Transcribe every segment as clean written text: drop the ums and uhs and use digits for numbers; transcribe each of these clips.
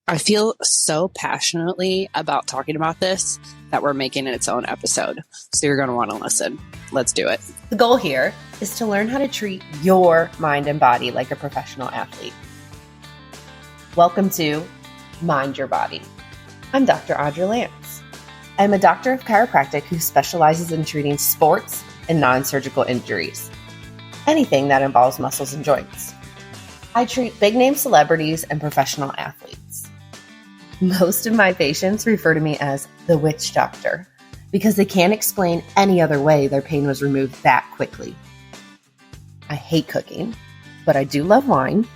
I feel so passionately about talking about this that we're making it its own episode. So you're going to want to listen. Let's do it. The goal here is to learn how to treat your mind and body like a professional athlete. Welcome to Mind Your Body. I'm Dr. Audra Lance. I'm a doctor of chiropractic who specializes in treating sports and non-surgical injuries. Anything that involves muscles and joints. I treat big-name celebrities and professional athletes. Most of my patients refer to me as the witch doctor because they can't explain any other way their pain was removed that quickly. I hate cooking, but I do love wine,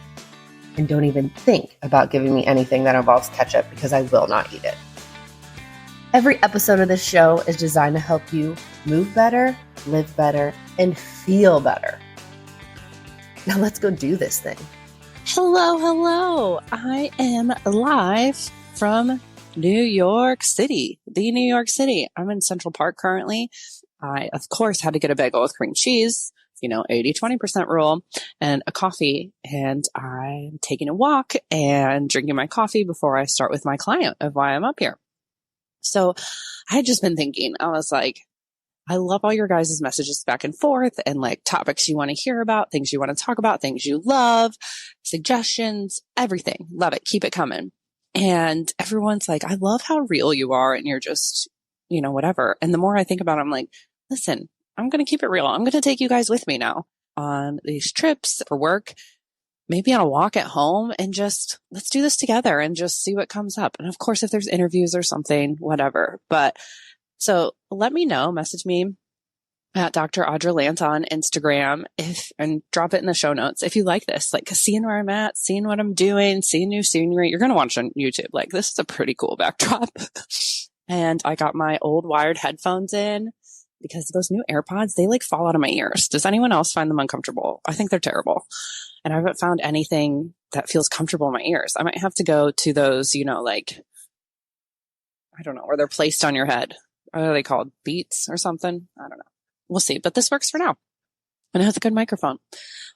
and don't even think about giving me anything that involves ketchup because I will not eat it. Every episode of this show is designed to help you move better, live better, and feel better. Now let's go do this thing. Hello. I am live from New York City, the New York City. I'm in Central Park currently. I, of course, had to get a bagel with cream cheese, 80-20% rule, and a coffee. And I'm taking a walk and drinking my coffee before I start with my client of why I'm up here. So I had just been thinking, I was like, I love all your guys' messages back and forth and like topics you want to hear about, things you want to talk about, things you love, suggestions, everything. Love it. Keep it coming. And everyone's like, I love how real you are. And you're just, whatever. And the more I think about it, I'm like, listen, I'm going to keep it real. I'm going to take you guys with me now on these trips for work, maybe on a walk at home, and just let's do this together and just see what comes up. And of course, if there's interviews or something, whatever. But so let me know, message me at Dr. Audra Lance on Instagram and drop it in the show notes. If you like this, like seeing where I'm at, seeing what I'm doing, seeing new scenery, you're going to watch on YouTube. Like this is a pretty cool backdrop. And I got my old wired headphones in because those new AirPods, they like fall out of my ears. Does anyone else find them uncomfortable? I think they're terrible. And I haven't found anything that feels comfortable in my ears. I might have to go to those, I don't know, where they're placed on your head. What are they called? Beats or something? I don't know. We'll see. But this works for now. And it has a good microphone.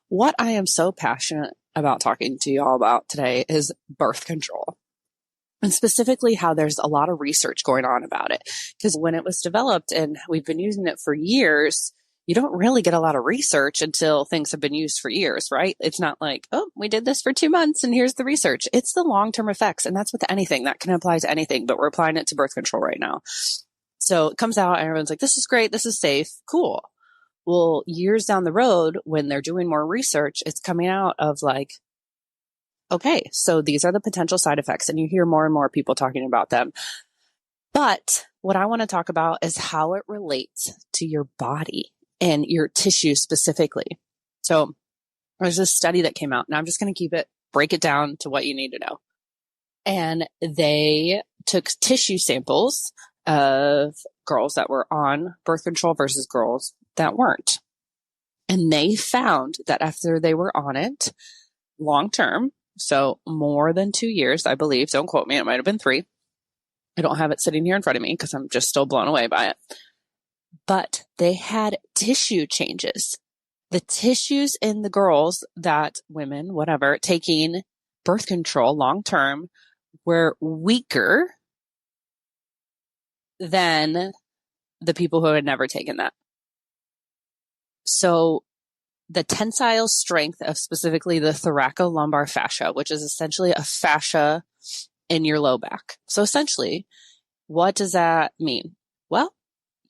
What I am so passionate about talking to you all about today is birth control. And specifically how there's a lot of research going on about it. Because when it was developed and we've been using it for years, you don't really get a lot of research until things have been used for years, right? It's not like, oh, we did this for 2 months and here's the research. It's the long-term effects. And that's with anything. That can apply to anything. But we're applying it to birth control right now. So it comes out and everyone's like, this is great. This is safe. Cool. Well, years down the road, when they're doing more research, it's coming out of like, okay, so these are the potential side effects. And you hear more and more people talking about them. But what I want to talk about is how it relates to your body and your tissue specifically. So there's this study that came out, and I'm just going to break it down to what you need to know. And they took tissue samples of girls that were on birth control versus girls that weren't. And they found that after they were on it long term, so more than 2 years, I believe, don't quote me, it might have been 3. I don't have it sitting here in front of me because I'm just still blown away by it. But they had tissue changes. The tissues in the girls women, whatever, taking birth control long term were weaker than the people who had never taken that. So the tensile strength of specifically the thoracolumbar fascia, which is essentially a fascia in your low back. So essentially, what does that mean? Well,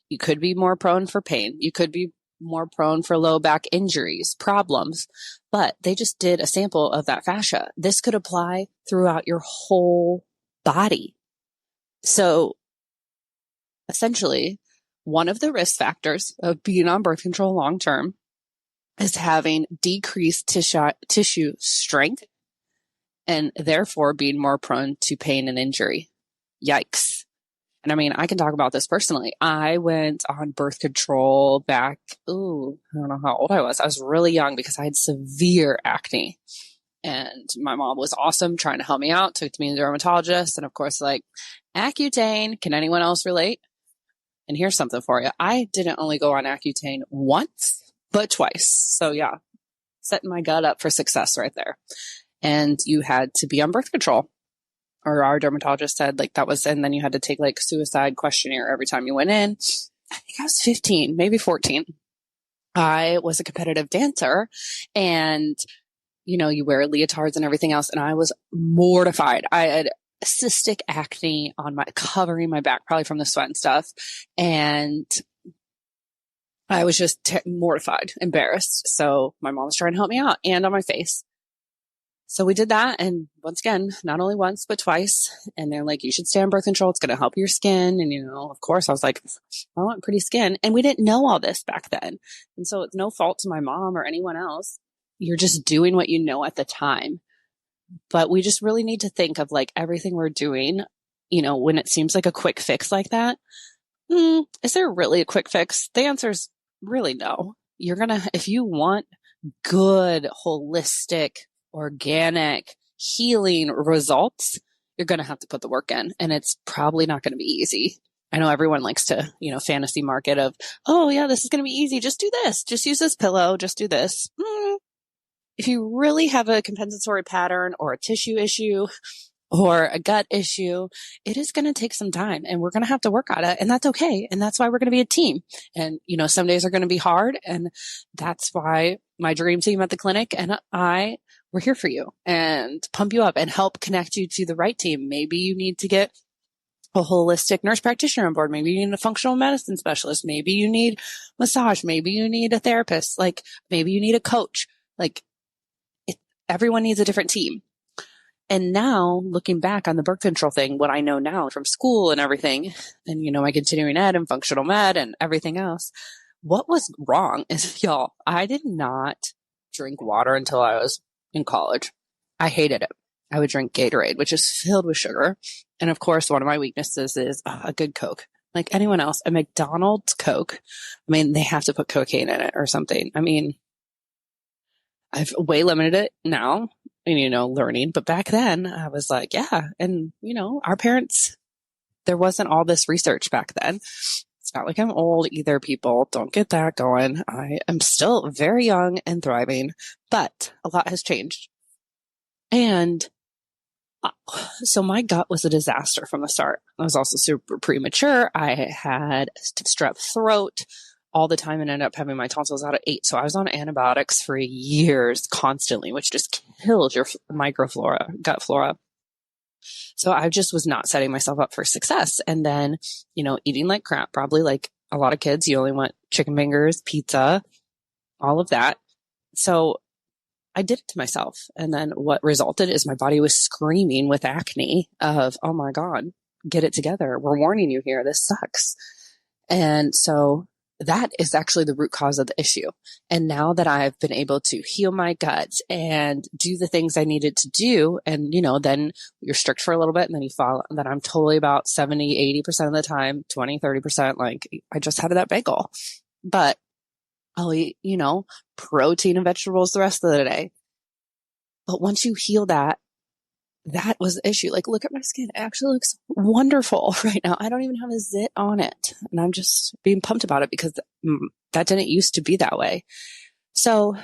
you could be more prone for pain. You could be more prone for low back injuries, problems, but they just did a sample of that fascia. This could apply throughout your whole body. So essentially, one of the risk factors of being on birth control long term is having decreased tissue strength and therefore being more prone to pain and injury. Yikes. And I mean, I can talk about this personally. I went on birth control back, I don't know how old I was. I was really young because I had severe acne. And my mom was awesome trying to help me out, took me to a dermatologist. And of course, like, Accutane, can anyone else relate? And here's something for you. I didn't only go on Accutane once, but twice. So yeah, setting my gut up for success right there. And you had to be on birth control. or our dermatologist said like that was, and then you had to take like suicide questionnaire every time you went in. I think I was 15, maybe 14. I was a competitive dancer and, you know, you wear leotards and everything else. And I was mortified. I had cystic acne on covering my back, probably from the sweat and stuff. And I was just mortified, embarrassed. So my mom was trying to help me out and on my face. So we did that. And once again, not only once, but twice. And they're like, you should stay on birth control. It's going to help your skin. And, you know, of course I was like, I want pretty skin. And we didn't know all this back then. And so it's no fault to my mom or anyone else. You're just doing what you know at the time. But we just really need to think of like everything we're doing, you know, when it seems like a quick fix like that. Is there really a quick fix? The answer is really no. If you want good, holistic, organic healing results, you're going to have to put the work in, and it's probably not going to be easy. I know everyone likes to, you know, fantasy market of, oh yeah, this is going to be easy. Just do this. Just use this pillow. Just do this. If you really have a compensatory pattern or a tissue issue or a gut issue, it is going to take some time, and we're going to have to work on it, and that's okay. And that's why we're going to be a team. And, you know, some days are going to be hard, and that's why my dream team at the clinic and we're here for you and pump you up and help connect you to the right team. Maybe you need to get a holistic nurse practitioner on board. Maybe you need a functional medicine specialist. Maybe you need massage. Maybe you need a therapist. Like maybe you need a coach. Like everyone needs a different team. And now looking back on the birth control thing, what I know now from school and everything, and, you know, my continuing ed and functional med and everything else, what was wrong is, y'all, I did not drink water until I was in college. I hated it. I would drink Gatorade, which is filled with sugar. And of course, one of my weaknesses is a good Coke. Like anyone else, a McDonald's Coke, I mean, they have to put cocaine in it or something. I mean, I've way limited it now, and, you know, learning. But back then I was like, yeah. And, you know, our parents, there wasn't all this research back then. It's not like I'm old either, people. Don't get that going. I am still very young and thriving, but a lot has changed. And so my gut was a disaster from the start. I was also super premature. I had strep throat all the time and ended up having my tonsils out at 8. So I was on antibiotics for years constantly, which just kills your microflora, gut flora. So I just was not setting myself up for success. And then, you know, eating like crap, probably like a lot of kids, you only want chicken fingers, pizza, all of that. So I did it to myself. And then what resulted is my body was screaming with acne of, oh my God, get it together. We're warning you here. This sucks. And so that is actually the root cause of the issue. And now that I've been able to heal my gut and do the things I needed to do, and, you know, then you're strict for a little bit and then you follow, then I'm totally about 70, 80% of the time, 20, 30%, like I just had that bagel, but I'll eat, you know, protein and vegetables the rest of the day. But once you heal that, that was the issue. Like, look at my skin. It actually looks wonderful right now. I don't even have a zit on it. And I'm just being pumped about it because that didn't used to be that way. So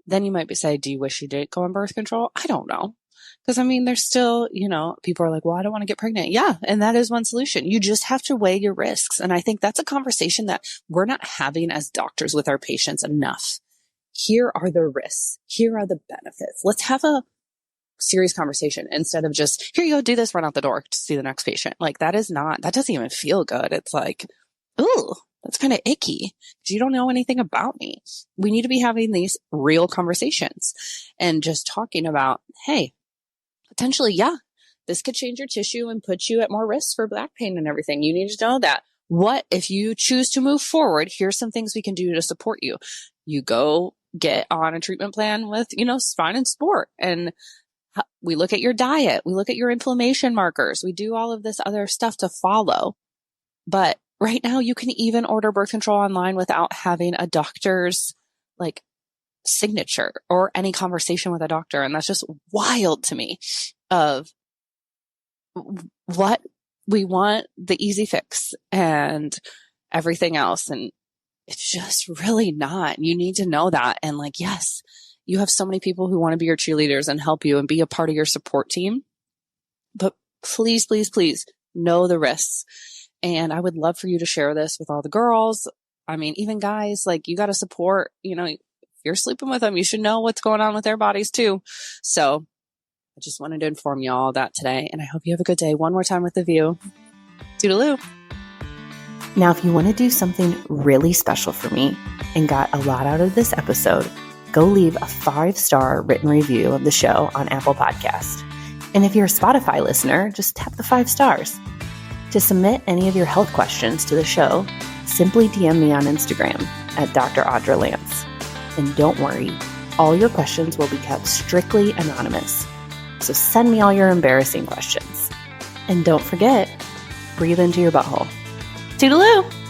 then you might be saying, do you wish you did go on birth control? I don't know. Because I mean, there's still, you know, people are like, well, I don't want to get pregnant. Yeah. And that is one solution. You just have to weigh your risks. And I think that's a conversation that we're not having as doctors with our patients enough. Here are the risks. Here are the benefits. Let's have a serious conversation instead of just, here you go, do this, run out the door to see the next patient. Like that doesn't even feel good. It's like, ooh, that's kind of icky because you don't know anything about me. We need to be having these real conversations and just talking about, hey, potentially, yeah, this could change your tissue and put you at more risk for back pain and everything. You need to know that. What if you choose to move forward? Here's some things we can do to support you. You go get on a treatment plan with, you know, Spine and Sport, and we look at your diet. We look at your inflammation markers. We do all of this other stuff to follow. But right now you can even order birth control online without having a doctor's like signature or any conversation with a doctor. And that's just wild to me of what we want, the easy fix and everything else. And it's just really not. You need to know that. And like, yes, you have so many people who want to be your cheerleaders and help you and be a part of your support team. But please, please, please know the risks. And I would love for you to share this with all the girls. I mean, even guys, like, you got to support, if you're sleeping with them, you should know what's going on with their bodies too. So I just wanted to inform you all that today, and I hope you have a good day. One more time with the view. Toodaloo. Now, if you want to do something really special for me and got a lot out of this episode, go leave a 5-star written review of the show on Apple Podcast. And if you're a Spotify listener, just tap the 5 stars. To submit any of your health questions to the show, simply DM me on Instagram at Dr. Audra Lance. And don't worry, all your questions will be kept strictly anonymous. So send me all your embarrassing questions. And don't forget, breathe into your butthole. Toodaloo!